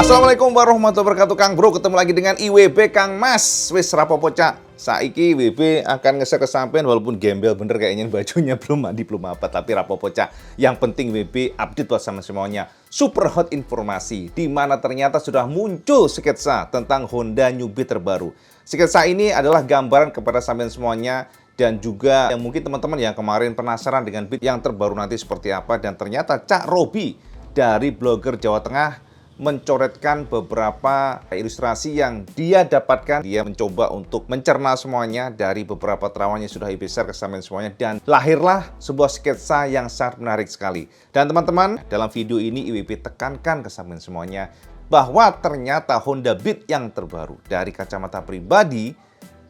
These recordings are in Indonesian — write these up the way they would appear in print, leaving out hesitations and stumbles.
Assalamualaikum warahmatullahi wabarakatuh, Kang Bro. Ketemu lagi dengan IWB Kang Mas. Wis rapopo cak. Saiki IWB akan nge-share ke sampean walaupun gembel bener kayaknya bajunya belum mandi belum apa, tapi rapopo cak. Yang penting IWB update buat sama semuanya. Super hot informasi di mana ternyata sudah muncul sketsa tentang Honda New Beat terbaru. Sketsa ini adalah gambaran kepada sampean semuanya dan juga yang mungkin teman-teman yang kemarin penasaran dengan Beat yang terbaru nanti seperti apa, dan ternyata Cak Robi dari blogger Jawa Tengah mencoretkan beberapa ilustrasi yang dia dapatkan. Dia mencoba untuk mencerna semuanya dari beberapa terawangan yang sudah IWB share ke sampean semuanya, dan lahirlah sebuah sketsa yang sangat menarik sekali. Dan teman-teman, dalam video ini IWB tekankan ke sampean semuanya bahwa ternyata Honda Beat yang terbaru dari kacamata pribadi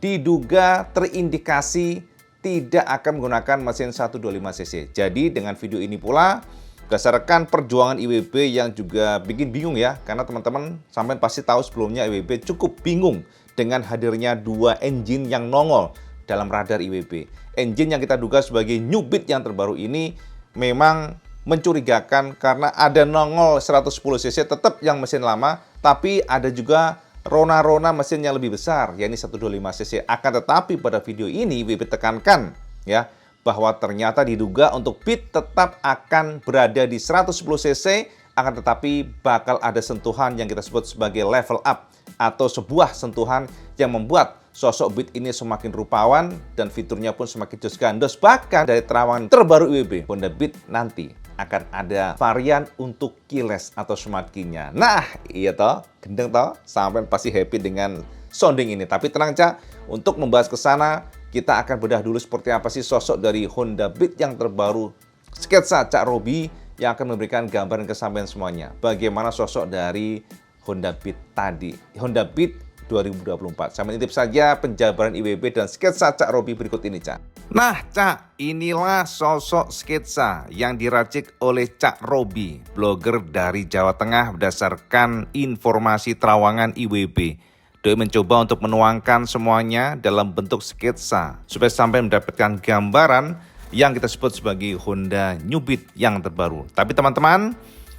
diduga terindikasi tidak akan menggunakan mesin 125cc. Jadi dengan video ini pula berdasarkan perjuangan IWB yang juga bikin bingung ya, karena teman-teman sampai pasti tahu sebelumnya IWB cukup bingung dengan hadirnya dua engine yang nongol dalam radar IWB. Engine yang kita duga sebagai New Beat yang terbaru ini memang mencurigakan karena ada nongol 110cc tetap yang mesin lama, tapi ada juga rona-rona mesin yang lebih besar, yakni 125cc. Akan tetapi pada video ini IWB tekankan ya, bahwa ternyata diduga untuk Beat tetap akan berada di 110cc, akan tetapi bakal ada sentuhan yang kita sebut sebagai level up atau sebuah sentuhan yang membuat sosok Beat ini semakin rupawan dan fiturnya pun semakin jos gandos. Bahkan dari terawangan terbaru IWB, Honda Beat nanti akan ada varian untuk keyless atau smart key-nya. Nah, iya toh, gendeng toh, sampai pasti happy dengan sounding ini. Tapi tenang Cak, untuk membahas ke sana kita akan bedah dulu seperti apa sih sosok dari Honda Beat yang terbaru, sketsa Cak Robi yang akan memberikan gambaran ke sampean semuanya. Bagaimana sosok dari Honda Beat tadi, Honda Beat 2024. Sampai titip saja penjabaran IWB dan sketsa Cak Robi berikut ini Cak. Nah Cak, inilah sosok sketsa yang diracik oleh Cak Robi, blogger dari Jawa Tengah berdasarkan informasi terawangan IWB. Doi mencoba untuk menuangkan semuanya dalam bentuk sketsa supaya sampai mendapatkan gambaran yang kita sebut sebagai Honda New Beat yang terbaru. Tapi teman-teman,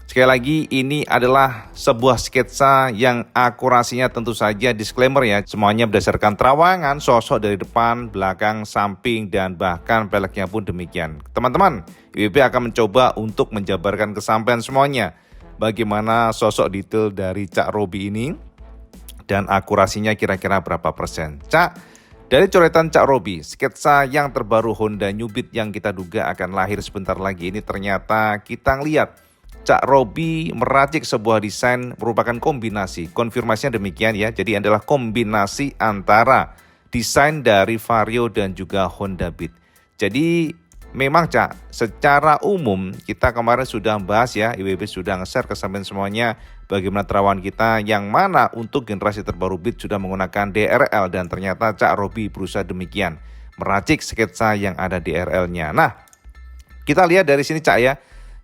sekali lagi ini adalah sebuah sketsa yang akurasinya tentu saja disclaimer ya, semuanya berdasarkan terawangan sosok dari depan, belakang, samping, dan bahkan peleknya pun demikian. Teman-teman, IWB akan mencoba untuk menjabarkan ke sampean semuanya bagaimana sosok detail dari Cak Robi ini dan akurasinya kira-kira berapa persen. Cak, dari coretan Cak Robi, sketsa yang terbaru Honda New Beat yang kita duga akan lahir sebentar lagi ini, ternyata kita ngelihat Cak Robi meracik sebuah desain merupakan kombinasi. Konfirmasinya demikian ya, jadi adalah kombinasi antara desain dari Vario dan juga Honda Beat. Jadi memang Cak, secara umum kita kemarin sudah bahas ya, IWB sudah nge-share ke sampean semuanya bagaimana terawan kita yang mana untuk generasi terbaru Beat sudah menggunakan DRL, dan ternyata Cak Robi berusaha demikian, meracik sketsa yang ada DRL-nya. Nah, kita lihat dari sini Cak ya.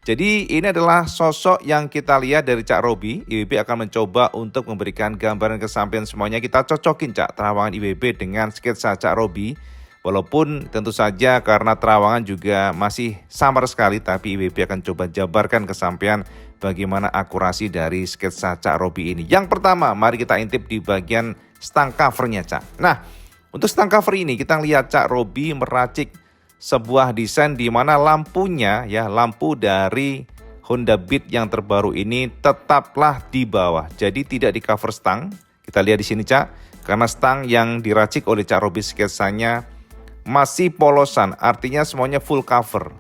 Jadi ini adalah sosok yang kita lihat dari Cak Robi. IWB akan mencoba untuk memberikan gambaran ke sampean semuanya. Kita cocokin Cak terawangan IWB dengan sketsa Cak Robi. Walaupun tentu saja karena terawangan juga masih samar sekali, tapi IWB akan coba jabarkan ke sampean bagaimana akurasi dari sketsa Cak Robi ini. Yang pertama, mari kita intip di bagian stang covernya Cak. Nah, untuk stang cover ini kita lihat Cak Robi meracik sebuah desain di mana lampunya ya, lampu dari Honda Beat yang terbaru ini tetaplah di bawah. Jadi tidak di cover stang. Kita lihat di sini Cak, karena stang yang diracik oleh Cak Robi sketsanya masih polosan, artinya semuanya full cover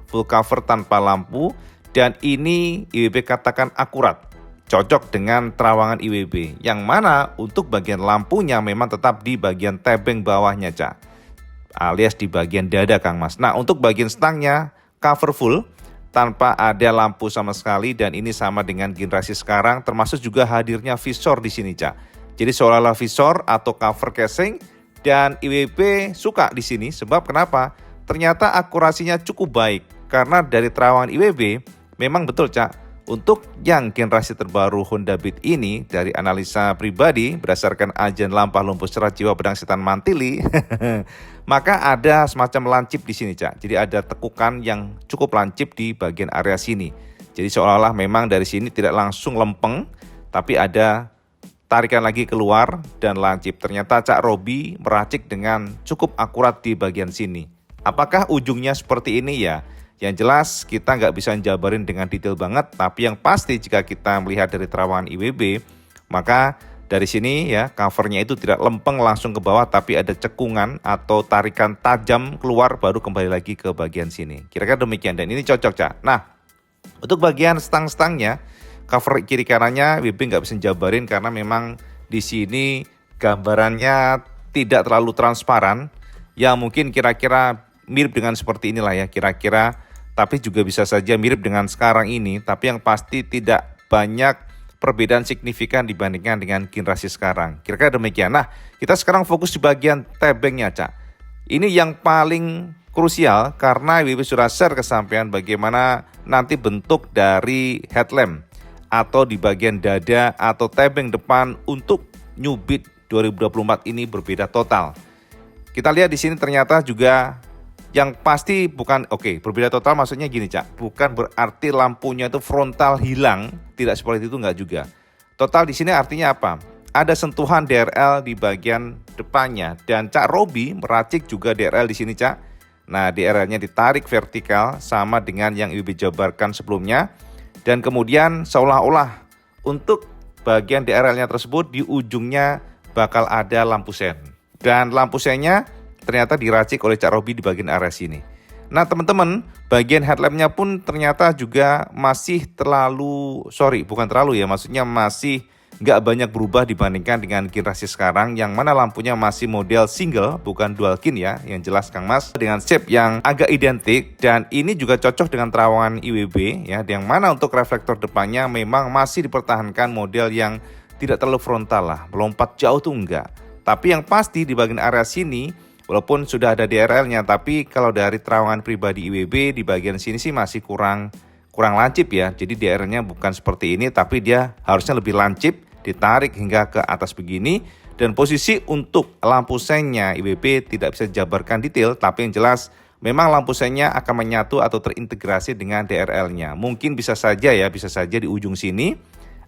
tanpa lampu, dan ini IWB katakan akurat, cocok dengan terawangan IWB, yang mana untuk bagian lampunya memang tetap di bagian tebeng bawahnya Cak, alias di bagian dada Kang Mas. Nah, untuk bagian stangnya cover full tanpa ada lampu sama sekali, dan ini sama dengan generasi sekarang, termasuk juga hadirnya visor di sini Cak. Jadi seolah-olah visor atau cover casing. Dan IWB suka di sini sebab kenapa? Ternyata akurasinya cukup baik, karena dari terawangan IWB memang betul Cak, untuk yang generasi terbaru Honda Beat ini dari analisa pribadi berdasarkan ajian lampah lumpuh serat jiwa pedang setan mantili maka ada semacam lancip di sini Cak. Jadi ada tekukan yang cukup lancip di bagian area sini. Jadi seolah-olah memang dari sini tidak langsung lempeng, tapi ada tarikan lagi keluar dan lancip. Ternyata Cak Robi meracik dengan cukup akurat di bagian sini. Apakah ujungnya seperti ini ya? Yang jelas kita nggak bisa jabarin dengan detail banget, tapi yang pasti jika kita melihat dari terawangan IWB, maka dari sini ya covernya itu tidak lempeng langsung ke bawah, tapi ada cekungan atau tarikan tajam keluar baru kembali lagi ke bagian sini. Kira-kira demikian dan ini cocok, Cak. Nah, untuk bagian stang-stangnya, cover kiri kanannya IWB nggak bisa jabarin karena memang di sini gambarannya tidak terlalu transparan. Ya mungkin kira-kira mirip dengan seperti inilah ya kira-kira, tapi juga bisa saja mirip dengan sekarang ini. Tapi yang pasti tidak banyak perbedaan signifikan dibandingkan dengan generasi sekarang. Kira-kira demikian. Nah, kita sekarang fokus di bagian tebengnya, Cak. Ini yang paling krusial karena IWB sudah share kesampaian bagaimana nanti bentuk dari headlamp atau di bagian dada atau tebeng depan untuk New Beat 2024 ini berbeda total. Kita lihat di sini ternyata juga yang pasti bukan berbeda total maksudnya gini, Cak. Bukan berarti lampunya itu frontal hilang, tidak seperti itu, enggak juga. Total di sini artinya apa? Ada sentuhan DRL di bagian depannya dan Cak Robi meracik juga DRL di sini, Cak. Nah, DRL-nya ditarik vertikal sama dengan yang IWB jabarkan sebelumnya. Dan kemudian seolah-olah untuk bagian DRL-nya tersebut di ujungnya bakal ada lampu sen. Dan lampu sennya ternyata diracik oleh Cak Robi di bagian area sini. Nah teman-teman, bagian headlampnya pun ternyata juga masih maksudnya masih nggak banyak berubah dibandingkan dengan generasi sekarang yang mana lampunya masih model single bukan dual kin ya, yang jelas Kang Mas, dengan shape yang agak identik. Dan ini juga cocok dengan terawangan IWB ya, yang mana untuk reflektor depannya memang masih dipertahankan model yang tidak terlalu frontal lah, melompat jauh tuh enggak. Tapi yang pasti di bagian area sini walaupun sudah ada DRL-nya, tapi kalau dari terawangan pribadi IWB di bagian sini sih masih kurang lancip ya. Jadi DRL-nya bukan seperti ini, tapi dia harusnya lebih lancip, ditarik hingga ke atas begini. Dan posisi untuk lampu sennya IWB tidak bisa jabarkan detail, tapi yang jelas memang lampu sennya akan menyatu atau terintegrasi dengan DRL-nya. Mungkin bisa saja di ujung sini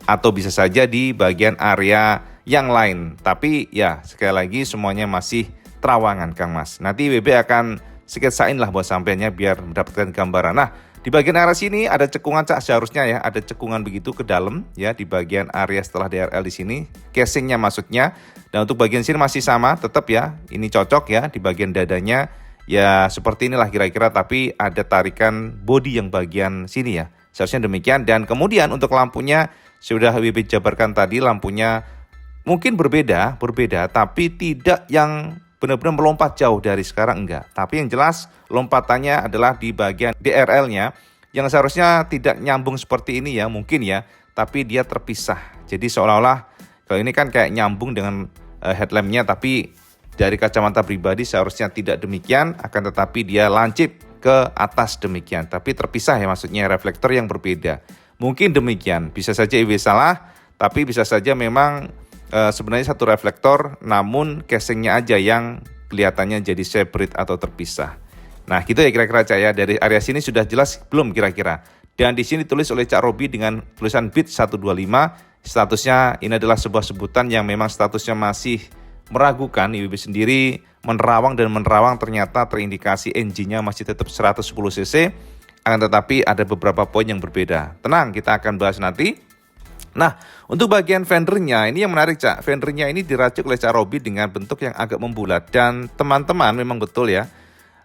atau bisa saja di bagian area yang lain. Tapi ya sekali lagi semuanya masih terawangan, Kang Mas. Nanti IWB akan sketsain lah buat sampainya biar mendapatkan gambaran. Nah, di bagian area sini ada cekungan, Cak, seharusnya ya, ada cekungan begitu ke dalam ya di bagian area setelah DRL di sini, casingnya maksudnya. Dan untuk bagian sini masih sama, tetap ya, ini cocok ya di bagian dadanya ya seperti inilah kira-kira, tapi ada tarikan bodi yang bagian sini ya. Seharusnya demikian. Dan kemudian untuk lampunya sudah IWB jabarkan tadi, lampunya mungkin berbeda, tapi tidak yang benar-benar melompat jauh dari sekarang, enggak. Tapi yang jelas lompatannya adalah di bagian DRL-nya yang seharusnya tidak nyambung seperti ini ya, mungkin ya, tapi dia terpisah. Jadi seolah-olah kalau ini kan kayak nyambung dengan headlamp-nya, tapi dari kacamata pribadi seharusnya tidak demikian, akan tetapi dia lancip ke atas demikian. Tapi terpisah ya, maksudnya reflektor yang berbeda. Mungkin demikian, bisa saja IWB salah, tapi bisa saja memang sebenarnya satu reflektor, namun casingnya aja yang kelihatannya jadi separate atau terpisah. Nah, gitu ya kira-kira, Cak ya. Dari area sini sudah jelas belum kira-kira? Dan di sini tulis oleh Cak Robi dengan tulisan bit 125. Statusnya ini adalah sebuah sebutan yang memang statusnya masih meragukan. IWB sendiri menerawang ternyata terindikasi engine-nya masih tetap 110 cc. Akan tetapi ada beberapa poin yang berbeda. Tenang, kita akan bahas nanti. Nah, untuk bagian fendernya ini yang menarik, Cak. Fendernya ini diracik oleh Cak Robi dengan bentuk yang agak membulat. Dan teman-teman memang betul ya,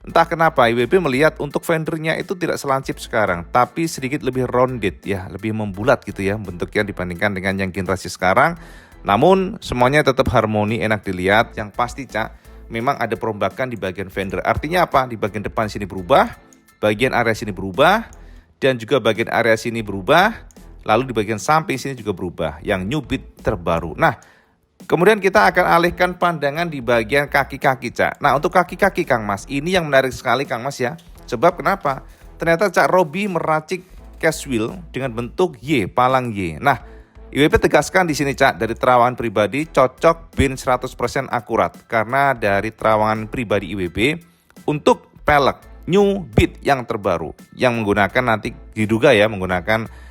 entah kenapa IWB melihat untuk fendernya itu tidak selancip sekarang, tapi sedikit lebih rounded ya, lebih membulat gitu ya bentuknya dibandingkan dengan yang generasi sekarang. Namun semuanya tetap harmoni, enak dilihat. Yang pasti, Cak, memang ada perombakan di bagian fender. Artinya apa? Di bagian depan sini berubah, bagian area sini berubah, dan juga bagian area sini berubah. Lalu di bagian samping sini juga berubah, yang New Beat terbaru. Nah, kemudian kita akan alihkan pandangan di bagian kaki-kaki, Cak. Nah, untuk kaki-kaki, Kang Mas, ini yang menarik sekali, Kang Mas ya. Sebab kenapa? Ternyata Cak Robi meracik cast wheel dengan bentuk Y, palang Y. Nah, IWB tegaskan di sini, Cak, dari terawangan pribadi cocok bin 100% akurat. Karena dari terawangan pribadi IWB untuk pelek New Beat yang terbaru, yang menggunakan nanti diduga ya menggunakan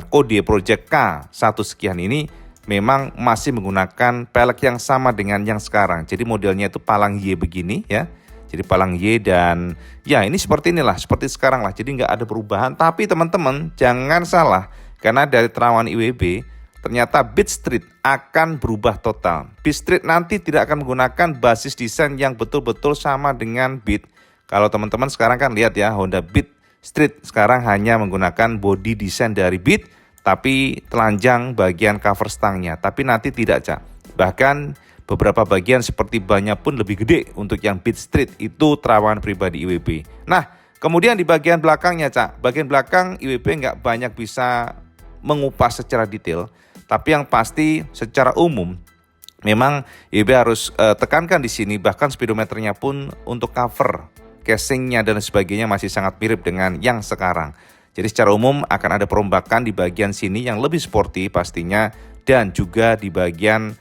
kode Project K1 sekian ini memang masih menggunakan pelek yang sama dengan yang sekarang. Jadi modelnya itu palang Y begini ya. Jadi palang Y dan ya ini seperti inilah, seperti sekarang lah. Jadi nggak ada perubahan. Tapi teman-teman jangan salah, karena dari terawangan IWB ternyata Beat Street akan berubah total. Beat Street nanti tidak akan menggunakan basis desain yang betul-betul sama dengan Beat. Kalau teman-teman sekarang kan lihat ya, Honda Beat Street sekarang hanya menggunakan body desain dari Beat, tapi telanjang bagian cover stangnya. Tapi nanti tidak, Cak. Bahkan beberapa bagian seperti bannya pun lebih gede untuk yang Beat Street. Itu terawangan pribadi IWB. Nah, kemudian di bagian belakangnya, Cak. Bagian belakang IWB nggak banyak bisa mengupas secara detail. Tapi yang pasti secara umum memang IWB harus tekankan di sini, bahkan speedometernya pun untuk cover, casingnya dan sebagainya masih sangat mirip dengan yang sekarang. Jadi secara umum akan ada perombakan di bagian sini yang lebih sporty pastinya, dan juga di bagian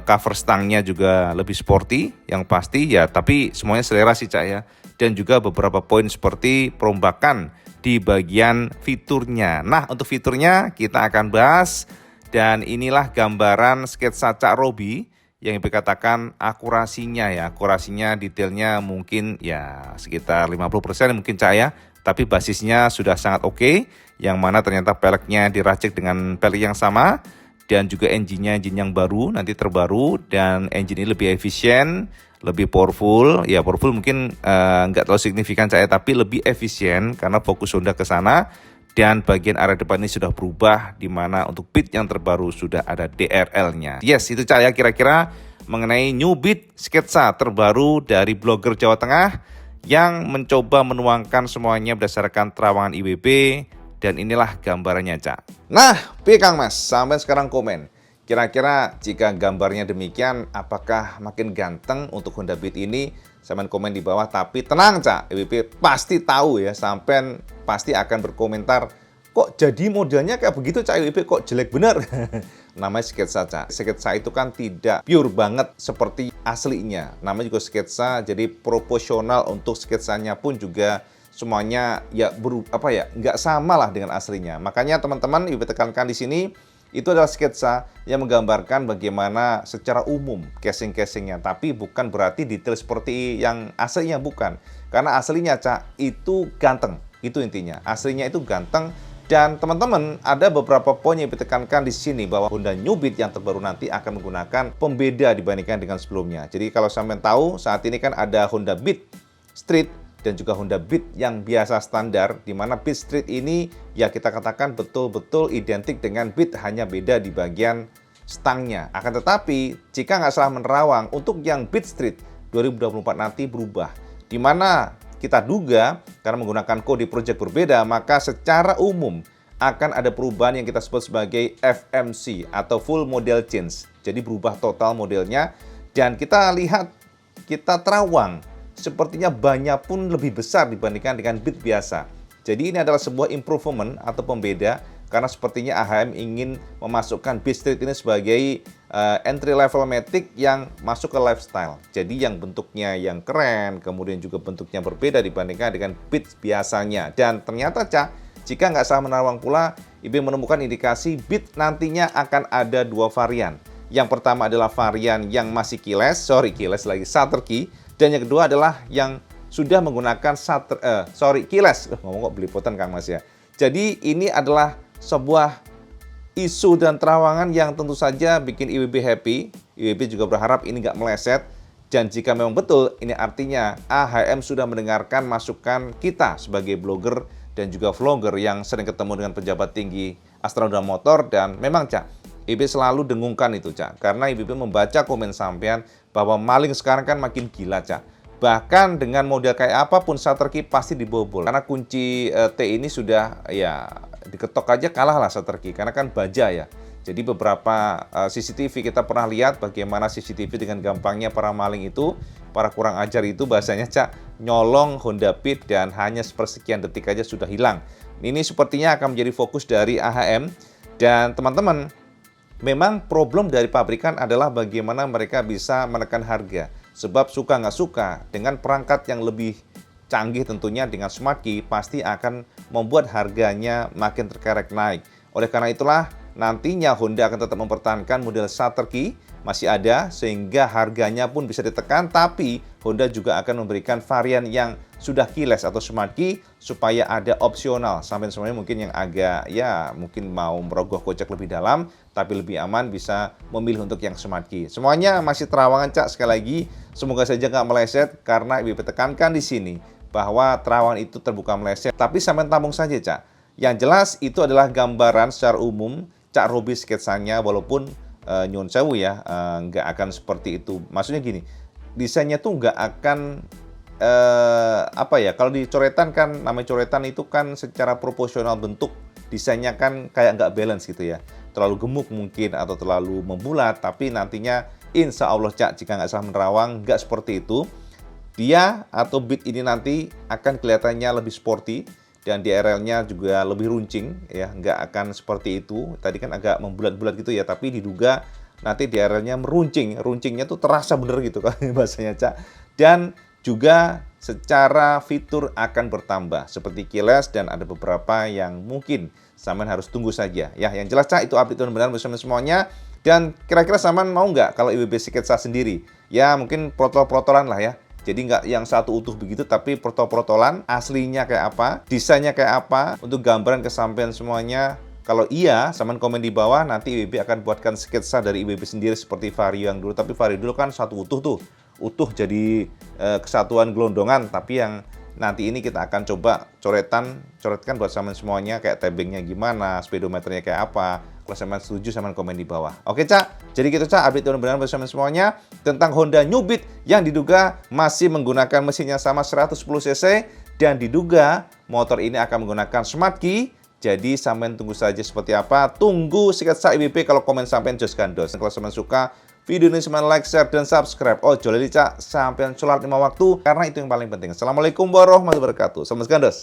cover stangnya juga lebih sporty yang pasti ya, tapi semuanya selera sih, Cak ya. Dan juga beberapa poin seperti perombakan di bagian fiturnya. Nah, untuk fiturnya kita akan bahas, dan inilah gambaran sketsa Cak Robi yang dikatakan akurasinya ya. Akurasinya detailnya mungkin ya sekitar 50% mungkin, Cak ya. Tapi basisnya sudah sangat oke, yang mana ternyata peleknya diracik dengan pelek yang sama, dan juga engine-nya engine yang baru, nanti terbaru, dan engine ini lebih efisien, lebih powerful. Ya powerful mungkin nggak terlalu signifikan, Cak ya, tapi lebih efisien karena fokus Honda ke sana. Dan bagian area depan ini sudah berubah, di mana untuk Beat yang terbaru sudah ada DRL-nya. Yes, itu, Cak ya, kira-kira mengenai New Beat sketsa terbaru dari blogger Jawa Tengah yang mencoba menuangkan semuanya berdasarkan terawangan IWB, dan inilah gambarannya, Cak. Nah, Kang Mas, sampai sekarang komen. Kira-kira jika gambarnya demikian, apakah makin ganteng untuk Honda Beat ini? Sampai komen di bawah, tapi tenang, Cak, IWB pasti tahu ya, sampai pasti akan berkomentar, kok jadi modelnya kayak begitu, Cak IWB, kok jelek bener. Namanya sketsa, Cak. Sketsa itu kan tidak pure banget seperti aslinya. Namanya juga sketsa, jadi proporsional untuk sketsanya pun juga semuanya ya nggak sama lah dengan aslinya. Makanya teman-teman IWB tekankan di sini, itu adalah sketsa yang menggambarkan bagaimana secara umum casing-casingnya, tapi bukan berarti detail seperti yang aslinya, bukan. Karena aslinya, Cak, itu ganteng. Itu intinya. Aslinya itu ganteng. Dan teman-teman, ada beberapa poin yang ditekankan di sini bahwa Honda New Beat yang terbaru nanti akan menggunakan pembeda dibandingkan dengan sebelumnya. Jadi kalau sampean tahu, saat ini kan ada Honda Beat Street dan juga Honda Beat yang biasa standar, di mana Beat Street ini ya kita katakan betul-betul identik dengan Beat, hanya beda di bagian stangnya. Akan tetapi, jika nggak salah menerawang, untuk yang Beat Street 2024 nanti berubah, di mana kita duga karena menggunakan kode project berbeda, maka secara umum akan ada perubahan yang kita sebut sebagai FMC atau Full Model Change. Jadi berubah total modelnya, dan kita lihat, kita terawang, sepertinya bannya pun lebih besar dibandingkan dengan Beat biasa. Jadi ini adalah sebuah improvement atau pembeda, karena sepertinya AHM ingin memasukkan Beat Street ini sebagai entry level matic yang masuk ke lifestyle. Jadi yang bentuknya yang keren, kemudian juga bentuknya berbeda dibandingkan dengan Beat biasanya. Dan ternyata, Cak, jika nggak salah menerawang pula, IB menemukan indikasi Beat nantinya akan ada dua varian. Yang pertama adalah varian yang masih keyless shutter key, dan yang kedua adalah yang sudah menggunakan keyless. Ngomong kok belipotan, Kang Mas ya. Jadi ini adalah sebuah isu dan terawangan yang tentu saja bikin IWB happy. IWB juga berharap ini nggak meleset. Dan jika memang betul, ini artinya AHM sudah mendengarkan masukan kita sebagai blogger dan juga vlogger yang sering ketemu dengan pejabat tinggi Astra Honda Motor. Dan memang, Cak, IWB selalu dengungkan itu, Cak. Karena IWB membaca komen sampean bahwa maling sekarang kan makin gila, Cak. Bahkan dengan model kayak apapun shutter key pasti dibobol. Karena kunci T ini sudah ya diketok aja kalah lah shutter key, karena kan baja ya. Jadi beberapa CCTV kita pernah lihat bagaimana CCTV dengan gampangnya para maling itu, para kurang ajar itu bahasanya, Cak, nyolong Honda Beat dan hanya sepersekian detik aja sudah hilang. Ini sepertinya akan menjadi fokus dari AHM. Dan teman-teman, memang problem dari pabrikan adalah bagaimana mereka bisa menekan harga. Sebab suka nggak suka, dengan perangkat yang lebih canggih tentunya dengan smart key pasti akan membuat harganya makin terkerek naik. Oleh karena itulah nantinya Honda akan tetap mempertahankan model shutter key masih ada sehingga harganya pun bisa ditekan, tapi Honda juga akan memberikan varian yang sudah keyless atau smart key supaya ada opsional sampai semuanya mungkin yang agak ya mungkin mau merogoh kocek lebih dalam tapi lebih aman bisa memilih untuk yang smart key. Semuanya masih terawangan Cak, sekali lagi semoga saja nggak meleset karena IWB tekankan di sini bahwa terawangan itu terbuka meleset, tapi sampai tampung saja Cak. Yang jelas itu adalah gambaran secara umum Cak Robi sketsanya, walaupun nyun sewu ya, nggak akan seperti itu. Maksudnya gini, desainnya tuh nggak akan apa ya, kalau di coretan kan, namanya coretan itu kan secara proporsional bentuk, desainnya kan kayak nggak balance gitu ya. Terlalu gemuk mungkin atau terlalu membulat, tapi nantinya insya Allah Cak, jika nggak salah menerawang, nggak seperti itu. Dia atau Beat ini nanti akan kelihatannya lebih sporty dan DRL-nya juga lebih runcing ya, nggak akan seperti itu. Tadi kan agak membulat-bulat gitu ya, tapi diduga nanti DRL-nya meruncing, runcingnya tuh terasa bener gitu kan bahasanya Cak. Dan juga secara fitur akan bertambah seperti keyless dan ada beberapa yang mungkin Saman harus tunggu saja ya. Yang jelas Cak, itu update benar bersama semuanya. Dan kira-kira Saman mau nggak kalau IWB Sketsa sendiri? Ya mungkin protol-protolan lah ya. Jadi nggak yang satu utuh begitu, tapi protol-protolan, aslinya kayak apa, desainnya kayak apa, untuk gambaran kesampaian semuanya. Kalau iya, Saman komen di bawah, nanti IWB akan buatkan sketsa dari IWB sendiri seperti Vario yang dulu. Tapi Vario dulu kan satu utuh tuh, utuh jadi kesatuan gelondongan, tapi yang nanti ini kita akan coba coretkan buat Saman semuanya, kayak tebingnya gimana, speedometernya kayak apa. Kalau Saman setuju, Saman komen di bawah. Oke Cak, jadi gitu Cak, update benar-benar bersama semuanya tentang Honda New Beat yang diduga masih menggunakan mesin yang sama 110 cc dan diduga motor ini akan menggunakan smart key. Jadi Saman tunggu saja seperti apa. Tunggu sketsa IWB, kalau komen sampai jos gandos. Kalau Saman suka video ini, Saman like, share, dan subscribe. Oh, jolali Cak, sampai sholat 5 waktu karena itu yang paling penting. Assalamualaikum warahmatullahi wabarakatuh. Salam gandos.